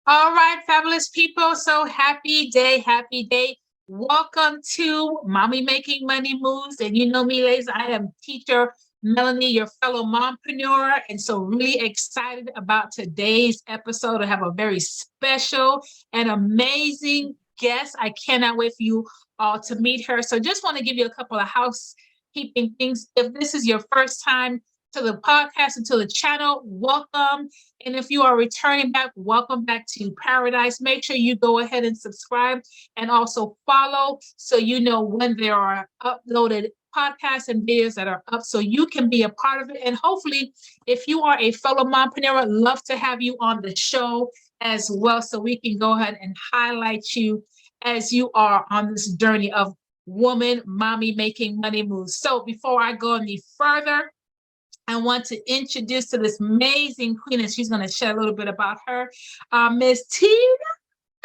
All right, fabulous people. So happy day, happy day. Welcome to Mommy Making Money Moves. And you know me, ladies, I am teacher Melanie, your fellow mompreneur. And so really excited about today's episode. I have a very special and amazing guest. I cannot wait for you all to meet her. So just want to give you a couple of housekeeping things. If this is your first time to the podcast and to the channel, welcome. And if you are returning back, welcome back to Paradise. Make sure you go ahead and subscribe and also follow so you know when there are uploaded podcasts and videos that are up so you can be a part of it. And hopefully, if you are a fellow mompreneur, I'd love to have you on the show as well so we can go ahead and highlight you as you are on this journey of woman, mommy making money moves. So before I go any further, I want to introduce to this amazing queen, and she's going to share a little bit about her, Miss Tina.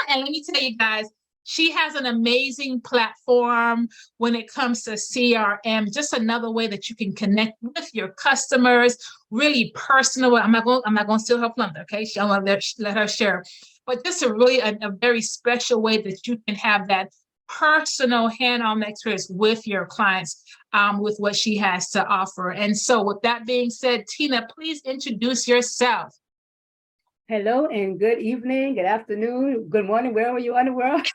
And let me tell you guys, she has an amazing platform when it comes to CRM, just another way that you can connect with your customers, really personal. I'm not going to steal her plunder, okay? I'm going to let her share. But just a very special way that you can have that personal hand-on experience with your clients, with what she has to offer. And so with that being said, Tina, please introduce yourself. Hello and good evening, good afternoon, good morning, wherever you are in the world.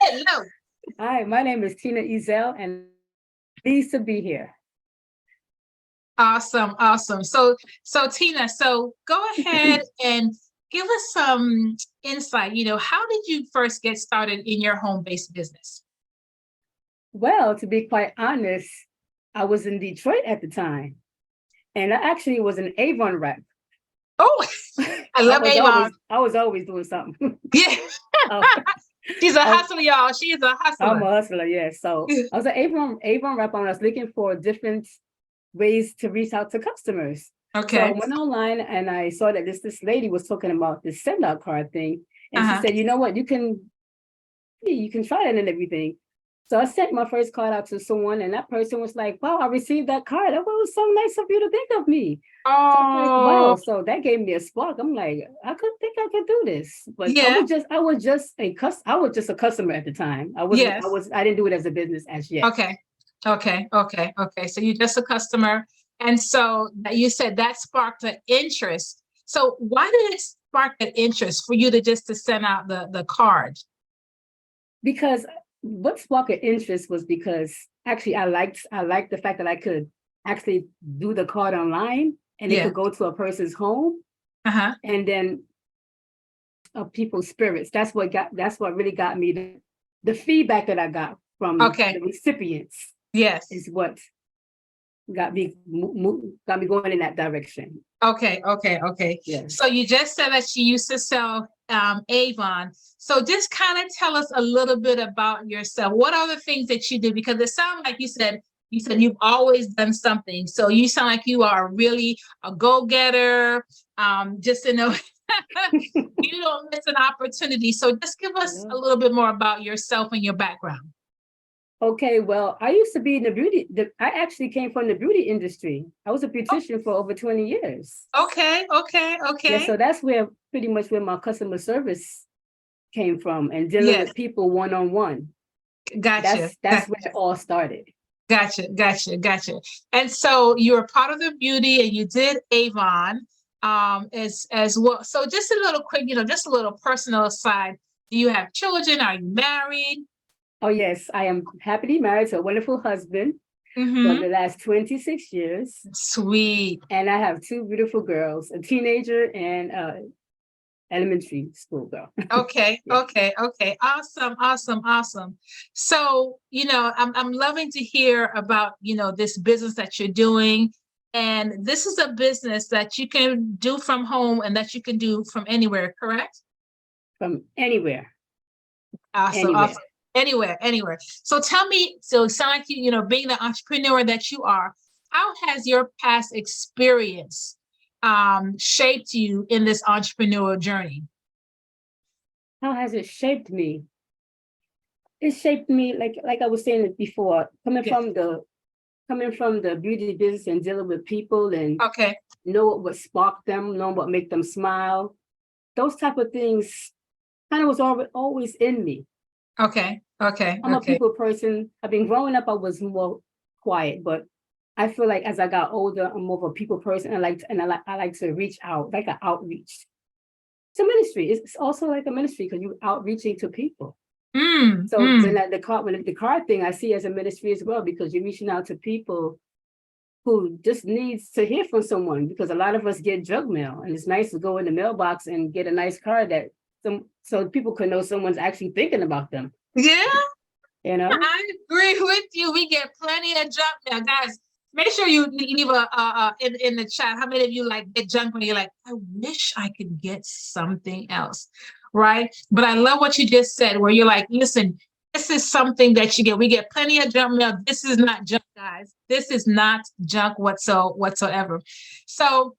Hello. Hi, my name is Tina Ezel and I'm pleased to be here. Awesome. So Tina, so go ahead and give us some insight. How did you first get started in your home-based business? Well, to be quite honest, I was in Detroit at the time, and I actually was an Avon rep. Oh, I love Avon. I was always doing something. Yeah. She's a hustler, y'all. She is a hustler. I'm a hustler, yeah. So I was an Avon rep, and I was looking for different ways to reach out to customers. Okay. So I went online and I saw that this lady was talking about this send out card thing. And she said, you know what, you can try it and everything. So I sent my first card out to someone, and that person was like, wow, I received that card. That was so nice of you to think of me. Oh, so I'm like, wow. So that gave me a spark. I'm like, I could think I could do this. But yeah. I was just a customer at the time. I didn't do it as a business as yet. Okay. So you're just a customer. And so you said that sparked the interest. So why did it spark that interest for you to send out the card? Because what sparked an interest was because actually I liked the fact that I could actually do the card online and it could go to a person's home. And then people's spirits. That's what really got me the feedback that I got from the recipients. Yes. Is what got me going in that direction. Okay. Yes. So you just said that you used to sell Avon. So just kind of tell us a little bit about yourself. What are the things that you do? Because it sounds like you said you've always done something. So you sound like you are really a go-getter. Just to know, you don't miss an opportunity. So just give us a little bit more about yourself and your background. Okay, well, I used to be in I actually came from the beauty industry. I was a beautician for over 20 years. Okay. Yeah, so that's pretty much where my customer service came from, and dealing with people one-on-one. Gotcha. That's where it all started. Gotcha. And so you were part of the beauty and you did Avon as well. So just a little quick, just a little personal aside. Do you have children? Are you married? Oh, yes, I am happily married to a wonderful husband for the last 26 years. Sweet. And I have two beautiful girls, a teenager and elementary school girl. Okay. Awesome. So, I'm loving to hear about, this business that you're doing. And this is a business that you can do from home and that you can do from anywhere, correct? From anywhere. Awesome. Anywhere. So tell me, so it sounds like you, being the entrepreneur that you are, how has your past experience shaped you in this entrepreneurial journey? How has it shaped me? It shaped me, like I was saying before, coming from the beauty business and dealing with people and know what spark them, know what make them smile. those type of things kind of was always in me. Okay. I'm a people person. I've been growing up, I was more quiet, but I feel like as I got older, I'm more of a people person. I like to reach out, like an outreach. It's a ministry. It's also like a ministry because you're outreaching to people. Then the card thing I see as a ministry as well, because you're reaching out to people who just needs to hear from someone, because a lot of us get junk mail, and it's nice to go in the mailbox and get a nice card so people can know someone's actually thinking about them. Yeah. I agree with you. We get plenty of junk mail, guys. Make sure you leave in the chat how many of you like get junk mail. You're like, I wish I could get something else, right? But I love what you just said, where you're like, listen, this is something that you get. We get plenty of junk mail. This is not junk, guys. This is not junk whatsoever. So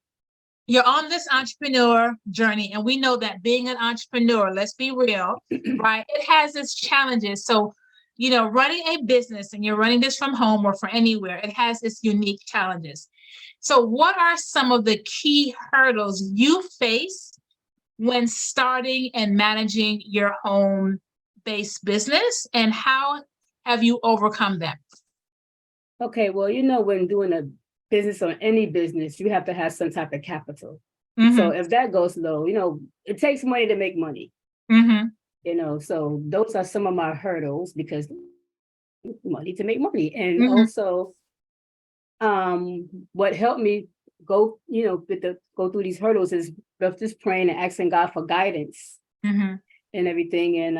you're on this entrepreneur journey, and we know that being an entrepreneur, let's be real, right? It has its challenges. So, running a business, and you're running this from home or from anywhere, it has its unique challenges. So what are some of the key hurdles you face when starting and managing your home-based business, and how have you overcome them? Okay, well, when doing a business or any business, you have to have some type of capital. So if that goes low, it takes money to make money. So those are some of my hurdles, because money to make money. And also, what helped me go through these hurdles is just praying and asking God for guidance and everything. And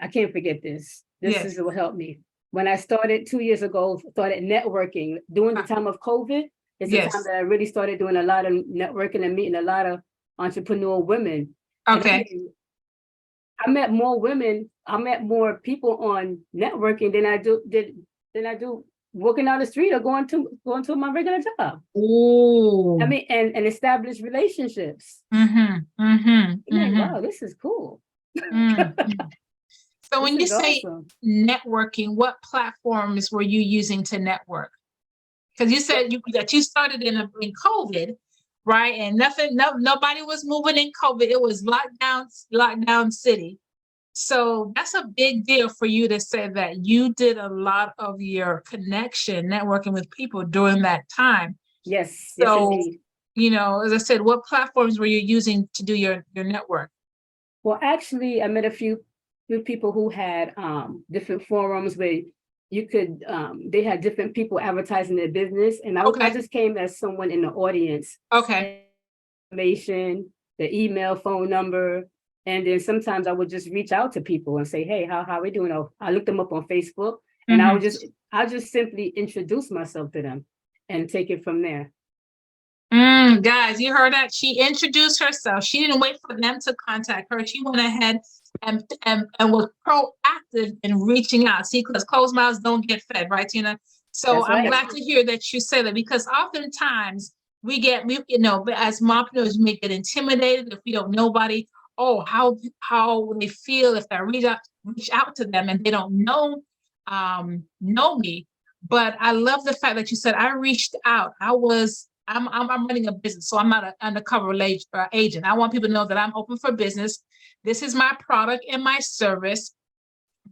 I can't forget this. This is what helped me. When I started 2 years ago, started networking during the time of COVID. It's the time that I really started doing a lot of networking and meeting a lot of entrepreneur women. Okay. I met more women. I met more people on networking than I do working on the street or going to my regular job. Ooh. And establish relationships. Wow, this is cool. So when you say networking, what platforms were you using to network? Because you said that you started in COVID, right? And nobody was moving in COVID. It was lockdown city. So that's a big deal for you to say that you did a lot of your networking with people during that time. Yes. So, yes, indeed. As I said, what platforms were you using to do your network? Well, actually, I met a few people who had different forums where you could, they had different people advertising their business. And I just came as someone in the audience. Okay. Information, the email, phone number. And then sometimes I would just reach out to people and say, hey, how are we doing? I looked them up on Facebook, and I'll just simply introduce myself to them and take it from there. Guys, you heard that? She introduced herself. She didn't wait for them to contact her. She went ahead and was proactive in reaching out. See, because closed mouths don't get fed, right, Tina? So I'm glad to hear that you say that, because oftentimes we as mompreneurs, we may get intimidated if we don't know nobody. Oh, how they feel if I reach out to them and they don't know me. But I love the fact that you said I reached out. I'm running a business, so I'm not an undercover agent. I want people to know that I'm open for business. This is my product and my service.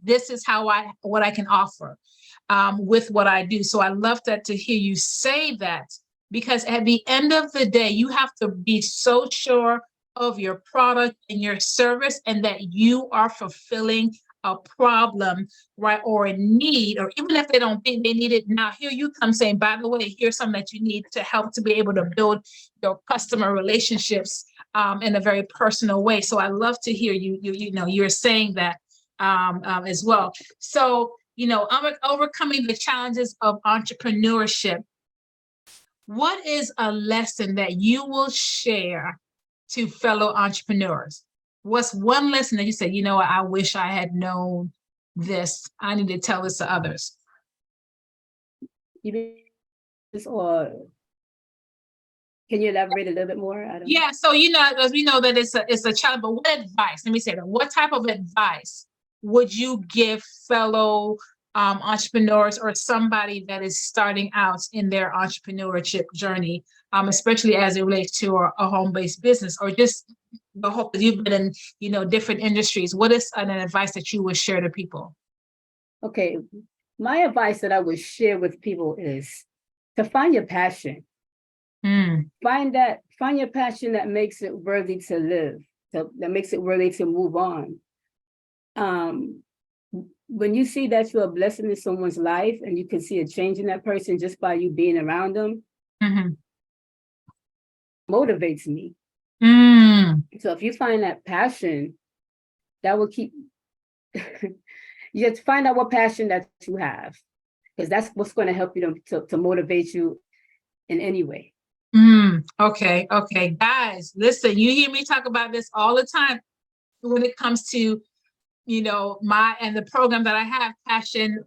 This is what I can offer with what I do. So I love that to hear you say that, because at the end of the day, you have to be so sure of your product and your service, and that you are fulfilling a problem, right, or a need, or even if they don't think they need it now, here you come saying, by the way, here's something that you need to help to be able to build your customer relationships in a very personal way. So I love to hear you're saying that as well. So, I'm overcoming the challenges of entrepreneurship. What is a lesson that you will share to fellow entrepreneurs? What's one lesson that you said, I wish I had known this. I need to tell this to others. Or can you elaborate a little bit more? Yeah. So, as we know that it's a challenge, but what advice, let me say that, what type of advice would you give fellow entrepreneurs or somebody that is starting out in their entrepreneurship journey especially as it relates to a home-based business, or just the whole, you've been in, different industries. What is an advice that you would share to people? Okay. My advice that I would share with people is to find your passion. Find your passion that makes it worthy to live, that makes it worthy to move on. When you see that you're a blessing in someone's life and you can see a change in that person just by you being around them, motivates me. So if you find that passion, that will keep, you have to find out what passion that you have, because that's what's going to help you to motivate you in any way. Okay. Guys, listen, you hear me talk about this all the time when it comes to, the program that I have,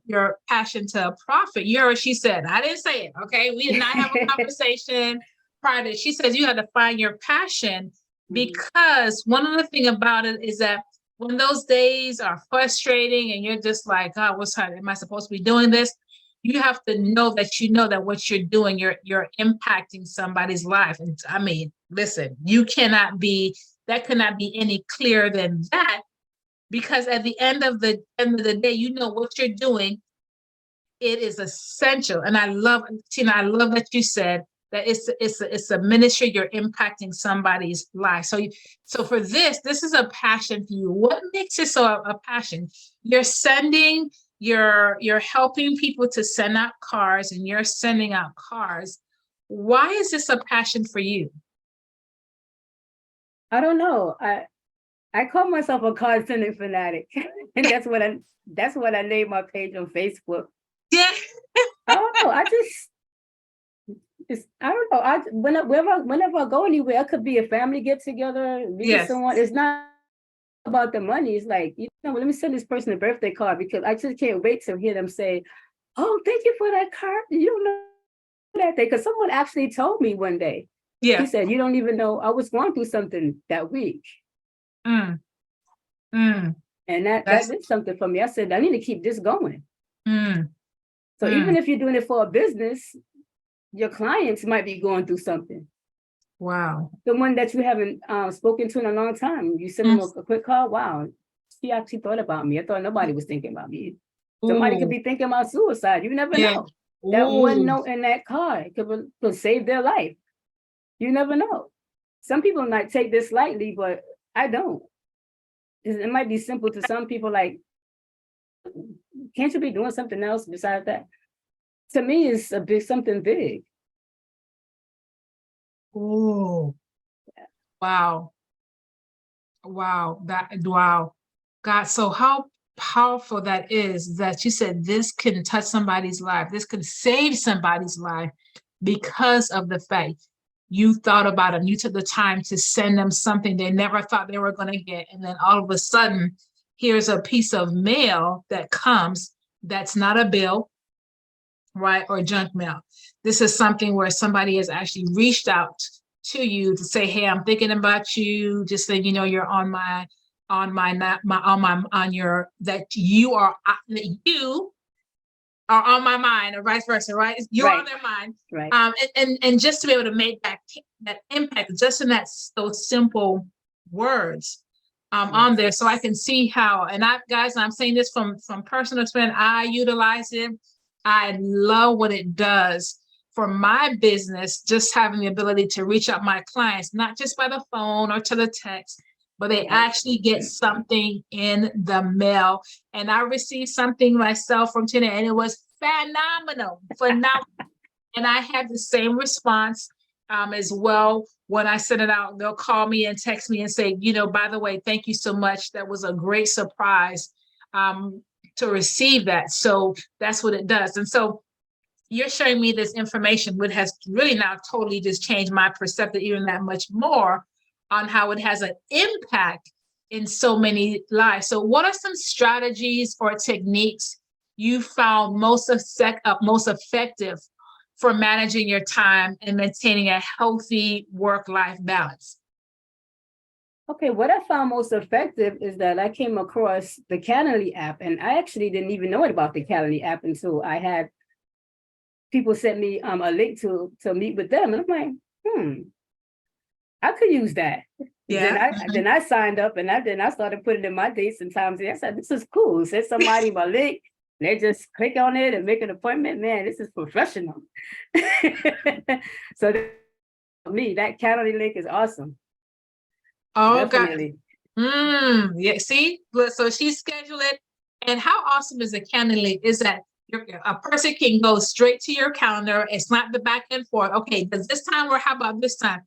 your passion to profit. You heard what she said. I didn't say it. Okay. We did not have a conversation prior to, she says you had to find your passion, because one of the things about it is that when those days are frustrating and you're just like, God, am I supposed to be doing this? You have to know that what you're doing, you're impacting somebody's life. And I mean, listen, that cannot be any clearer than that, because at the end of the day, what you're doing, it is essential. And I love, Tina, I love that you said that it's a ministry, you're impacting somebody's life. So for this is a passion for you. What makes it so a passion? You're helping people to send out cars, and you're sending out cars. Why is this a passion for you? I don't know. I call myself a card sending fanatic. And that's what I named my page on Facebook. Yeah. I don't know. I don't know. Whenever I go anywhere, it could be a family get together, meet someone. It's not about the money. It's like, let me send this person a birthday card, because I just can't wait to hear them say, "Oh, thank you for that card. You don't know that day." Because someone actually told me one day. Yeah. He said, "You don't even know I was going through something that week." And that did something for me. I said, I need to keep this going. So even if you're doing it for a business, your clients might be going through something. Wow. Someone that you haven't spoken to in a long time, you send them a quick call. Wow, she actually thought about me. I thought nobody was thinking about me. Somebody could be thinking about suicide. You never know. That one note in that card could save their life. You never know. Some people might take this lightly, but I don't. It might be simple to some people, like, can't you be doing something else besides that? To me, it's something big. Oh, wow. Wow. God, so how powerful that is, that you said this can touch somebody's life. This can save somebody's life because of the fact you thought about them. You took the time to send them something they never thought they were going to get. And then all of a sudden, here's a piece of mail that comes that's not a bill, right? Or junk mail. This is something where somebody has actually reached out to you to say, "Hey, I'm thinking about you. Just so you know, you're that you are on my mind," or vice versa, right? You're on their mind. Right. And just to be able to make that impact just in those simple words on there. So I can see how, and I'm saying this from personal experience, I utilize it. I love what it does for my business, just having the ability to reach out my clients, not just by the phone or to the text, but they actually get something in the mail. And I received something myself from Tina, and it was phenomenal. And I had the same response as well. When I send it out, they'll call me and text me and say, by the way, thank you so much. That was a great surprise to receive that. So that's what it does. And so you're showing me this information, which has really now totally just changed my perspective even that much more on how it has an impact in so many lives. So what are some strategies or techniques you found most effective for managing your time and maintaining a healthy work-life balance? Okay, what I found most effective is that I came across the Calendly app, and I actually didn't even know about the Calendly app until I had people sent me a link to meet with them. And I'm like, I could use that. Yeah. Then I signed up, and then I started putting in my dates and times. I said, this is cool. Send somebody my link. They just click on it and make an appointment. Man, this is professional. So me, that calendar link is awesome. Oh, definitely. Yeah. See, so she scheduled it. And how awesome is the calendar link is that a person can go straight to your calendar. It's not the back and forth. Okay, does this time or how about this time?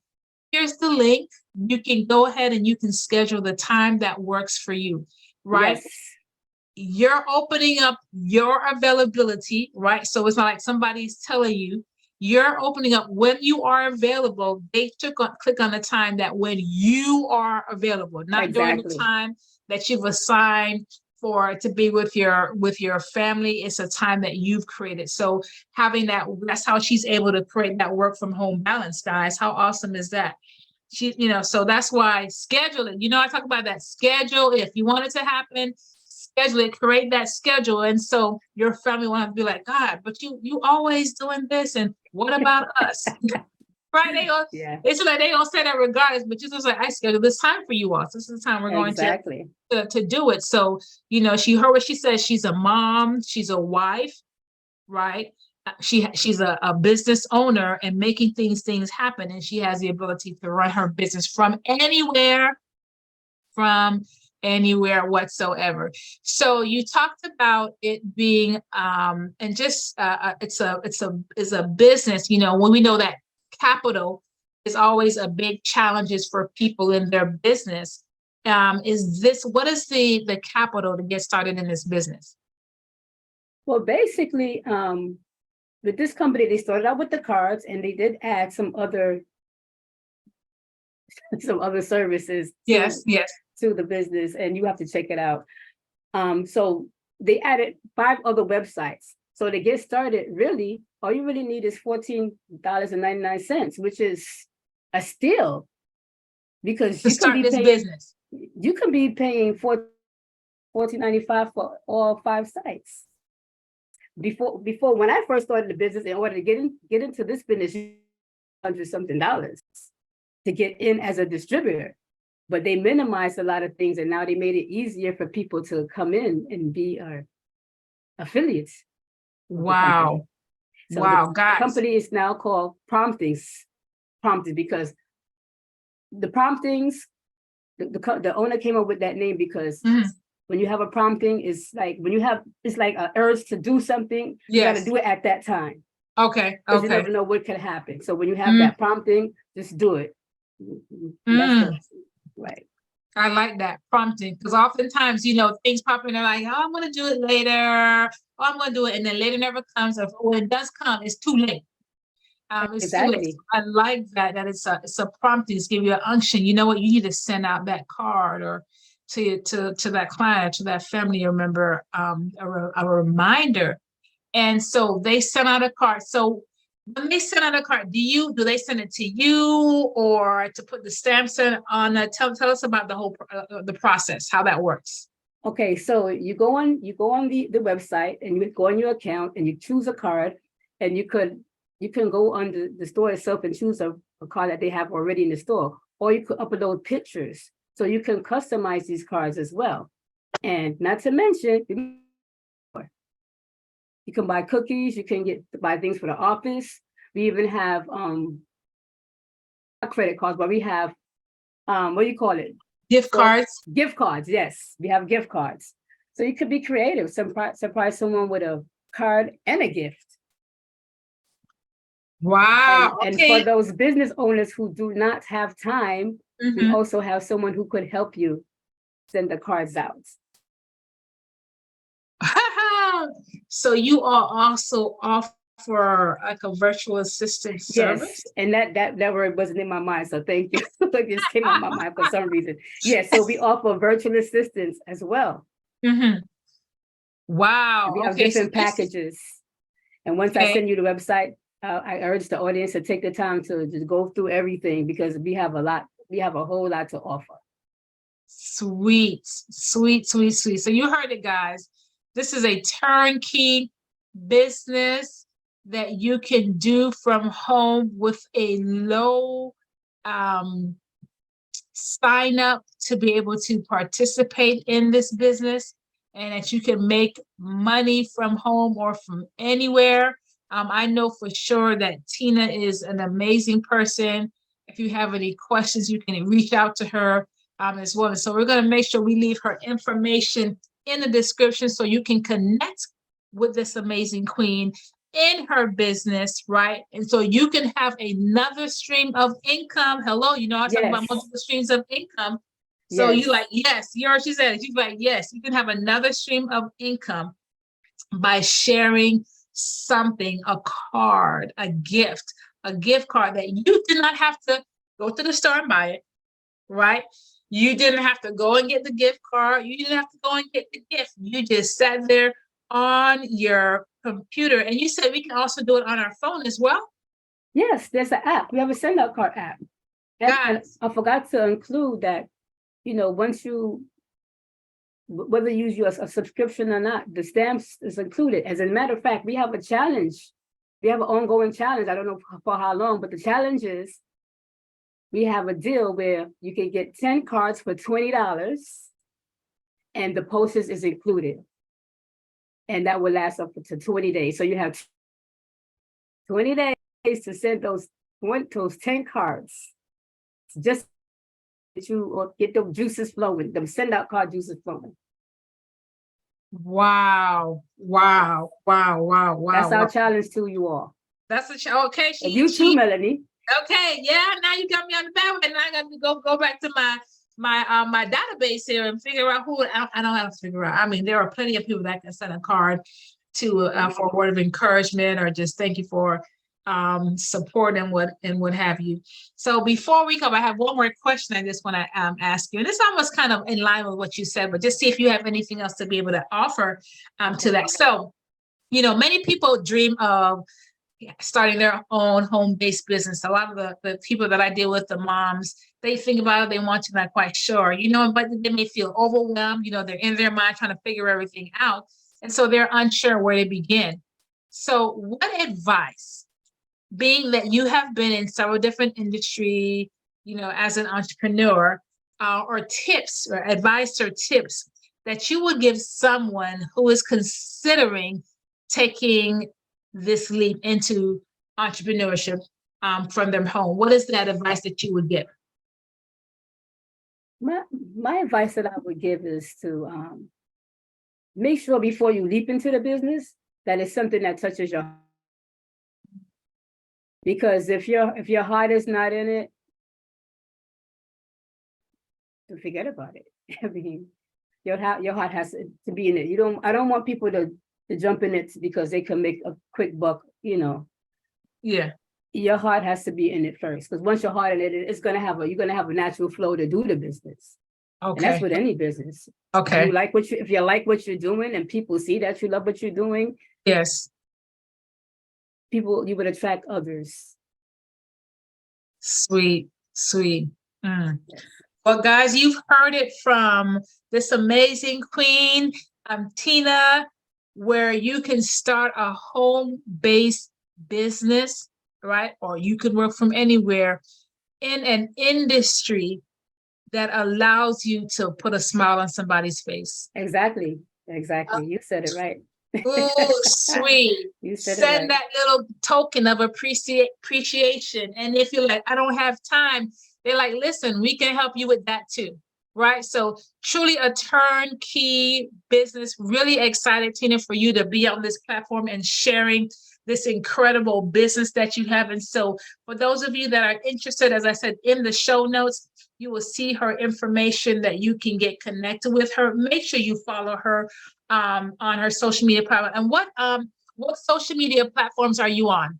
Here's the link. You can go ahead and you can schedule the time that works for you, right? Yes. You're opening up your availability, right? So it's not like somebody's telling you. You're opening up when you are available. They click on the time that when you are available, not during the time that you've assigned for to be with your family. It's a time that you've created. So having that's how she's able to create that work from home balance, guys. How awesome is that? So that's why schedule it. I talk about that schedule. If you want it to happen, schedule it, create that schedule. And so your family will have to be like, God, but you always doing this. And what about us? Right? It's like they don't say that regardless, but just like, I schedule this time for you all. So this is the time we're going to do it. So, she heard what she said. She's a mom, she's a wife, right? She's a business owner and making things happen. And she has the ability to run her business from anywhere whatsoever. So you talked about it being and just it's a business, when we know that capital is always a big challenges for people in their business. What is the capital to get started in this business? Well, basically, with this company, they started out with the cards, and they did add some other services. Yes. To the business, and you have to check it out. So they added 5 other websites. So to get started, really, all you really need is $14.99, which is a steal, because you can be paying $14.95 for all 5 sites. Before when I first started the business, in order to get into this business, $100-something to get in as a distributor. But they minimized a lot of things, and now they made it easier for people to come in and be affiliates. Wow. So the company is now called Promptings, because the Promptings, the owner came up with that name because when you have a prompting, it's like it's like an urge to do something, you got to do it at that time. Okay. You never know what could happen. So when you have that prompting, just do it. Right. I like that prompting, because oftentimes, things pop in, they're like, oh, I'm going to do it later. Oh, I'm going to do it. And then later never comes. Or when it does come, it's too late. It's too late. I like that it's a prompting. It's give you an unction. You know what? You need to send out that card or to that client, to that family member, a reminder. And so they sent out a card. So when they send out a card, do they send it to you or to put the stamps on? Tell us about the whole the process, how that works. Okay, so you go on the website, and you go on your account, and you choose a card, and you can go on the store itself and choose a card that they have already in the store, or you could upload pictures, so you can customize these cards as well. And not to mention, you can buy cookies, you can buy things for the office. We even have not credit cards, but we have what do you call it? Gift cards. Gift cards, yes. We have gift cards. So you could be creative, surprise someone with a card and a gift. Wow. And for those business owners who do not have time, we also have someone who could help you send the cards out. So you all also offer like a virtual assistant service? Yes, and that word wasn't in my mind, so thank you. It just came out of my mind for some reason. Yes, so we offer virtual assistants as well. Wow. We have different packages. And once I send you the website, I urge the audience to take the time to just go through everything, because we have a whole lot to offer. Sweet. So you heard it, guys. This is a turnkey business that you can do from home with a low sign up to be able to participate in this business, and that you can make money from home or from anywhere. I know for sure that Tina is an amazing person. If you have any questions, you can reach out to her as well. So we're going to make sure we leave her information in the description so you can connect with this amazing queen in her business, right? And so you can have another stream of income. Hello, you know, I talk about multiple streams of income. So you like, yes, you heard she said, she's like, yes, you can have another stream of income by sharing something, a card, a gift card that you did not have to go to the store and buy it, right? You didn't have to go and get the gift card. You didn't have to go and get the gift. You just sat there on your computer. And you said we can also do it on our phone as well? Yes, there's an app. We have a send out card app. And I forgot to include that, you know, once you, whether you use a subscription or not, the stamps is included. As a matter of fact, we have a challenge. We have an ongoing challenge. I don't know for how long, but the challenge is we have a deal where you can get 10 cards for $20 and the postage is included. And that will last up to 20 days. So you have 20 days to send those 10 cards. Just to get the juices flowing, the send out card juices flowing. Wow. That's our challenge to you all. That's a challenge. Okay. You too, Melanie. Okay. Yeah. Now you got me on the back and I got to go back to my database here and figure out who. I don't have to figure out. I mean, there are plenty of people that can send a card to for a word of encouragement or just thank you for support and what have you. So before we go, I have one more question I just want to ask you, and it's almost kind of in line with what you said, but just see if you have anything else to be able to offer to that. So, you know, many people dream of starting their own home-based business. A lot of the people that I deal with, the moms, they think about it, they want to, not quite sure, you know, but they may feel overwhelmed, you know, they're in their mind trying to figure everything out. And so they're unsure where to begin. So what advice, being that you have been in several different industries, you know, as an entrepreneur, or tips or advice or tips that you would give someone who is considering taking this leap into entrepreneurship from their home? What is that advice that you would give? My advice that I would give is to make sure before you leap into the business that it's something that touches your heart. Because if your heart is not in it, to forget about it. I mean, your heart has to be in it. I don't want people to jump in it because they can make a quick buck, you know. Yeah. Your heart has to be in it first, because once your heart in it, you're gonna have a natural flow to do the business. Okay. And that's with any business. Okay. If you like what you're doing and people see that you love what you're doing, yes, you would attract others. Sweet. Yes. Well, guys, you've heard it from this amazing queen, Tina, where you can start a home-based business, right? Or you could work from anywhere in an industry that allows you to put a smile on somebody's face. Exactly. You said it right. Oh, sweet. You said Send that little token of appreciation. And if you're like, I don't have time, they're like, listen, we can help you with that too. Right. So truly a turnkey business. Really excited, Tina, for you to be on this platform and sharing this incredible business that you have. And so for those of you that are interested, as I said, in the show notes, you will see her information that you can get connected with her. Make sure you follow her on her social media platform. And what social media platforms are you on?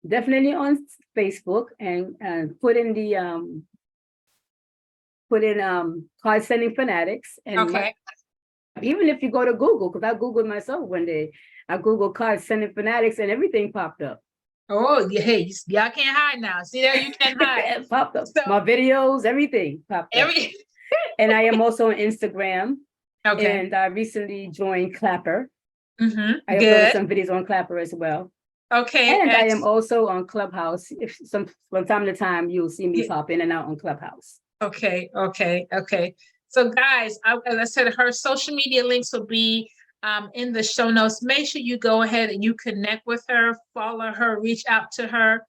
Definitely on Facebook, and put in card sending fanatics. And okay. Even if you go to Google, because I Googled myself one day, I Googled card sending fanatics and everything popped up. Oh, yeah, hey, y'all can't hide now. See there, you can't hide. It popped up. So, my videos, everything popped up. And I am also on Instagram. Okay. And I recently joined Clapper. Mm-hmm. I uploaded some videos on Clapper as well. Okay. And I am also on Clubhouse. If from time to time you'll see me pop in and out on Clubhouse. Okay. So guys, as I said, her social media links will be in the show notes. Make sure you go ahead and you connect with her, follow her, reach out to her.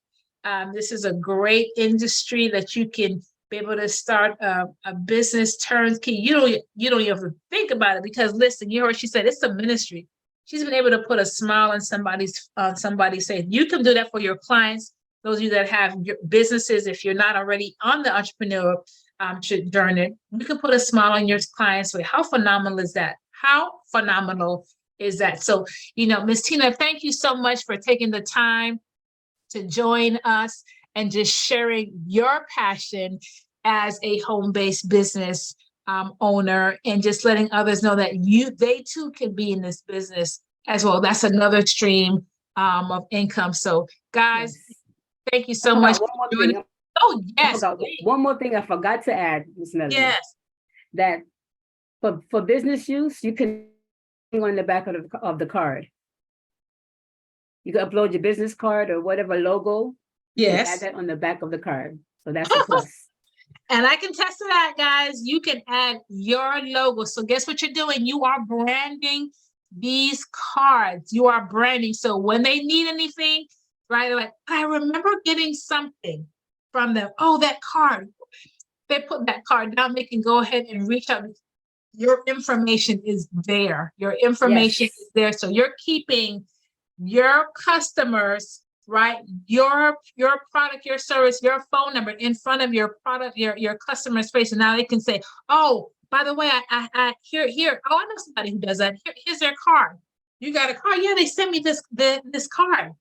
This is a great industry that you can be able to start a business turnkey. You don't even have to think about it, because listen, you heard what she said, it's a ministry. She's been able to put a smile on somebody's face. You can do that for your clients. Those of you that have your businesses, if you're not already on the entrepreneur journey, you can put a smile on your clients' face. How phenomenal is that? How phenomenal is that? So, Ms. Tina, thank you so much for taking the time to join us and just sharing your passion as a home-based business owner, and just letting others know that they too can be in this business as well. That's another stream of income. So guys, yes. Thank you so much. Oh, yes. One more thing I forgot to add, Ms. Melanie. Yes. That for business use, you can on the back of the card. You can upload your business card or whatever logo. Yes. Add that on the back of the card. So that's a plus. And I can test to that, guys. You can add your logo. So guess what you're doing? You are branding these cards. You are branding. So when they need anything, right? They're like, I remember getting something from them. Oh, that card. They put that card down. They can go ahead and reach out. Your information is there. Your information is there. So you're keeping your customers, right? Your product, your service, your phone number in front of your product, your customer's face. And now they can say, oh, by the way, I here. Oh, I know somebody who does that. Here's their card. You got a card? Yeah, they sent me this card.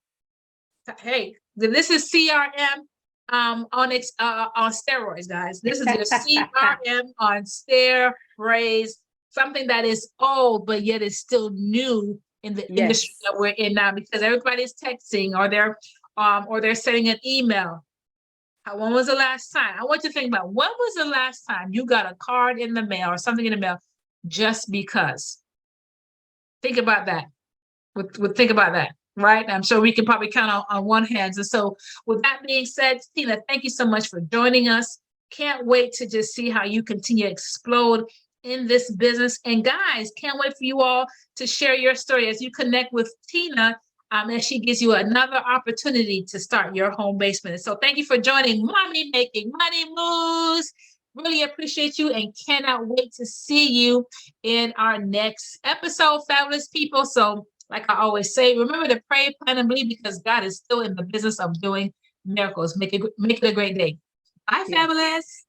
Hey, this is CRM on steroids, guys. This is your CRM on steroids, something that is old, but yet is still new in the industry that we're in now, because everybody's texting or they're sending an email. When was the last time? I want you to think about, when was the last time you got a card in the mail or something in the mail just because? Think about that. Think about that, right? I'm sure we can probably count on one hand. And so with that being said, Tina, thank you so much for joining us. Can't wait to just see how you continue to explode in this business. And guys, can't wait for you all to share your story as you connect with Tina, as she gives you another opportunity to start your home-based business. So thank you for joining Mommy Making Money Moves. Really appreciate you and cannot wait to see you in our next episode, fabulous people. So like I always say, remember to pray, plan, and believe, because God is still in the business of doing miracles. Make it a great day. Bye, fabulous.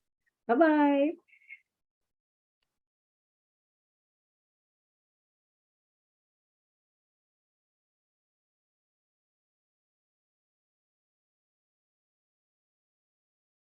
Bye-bye.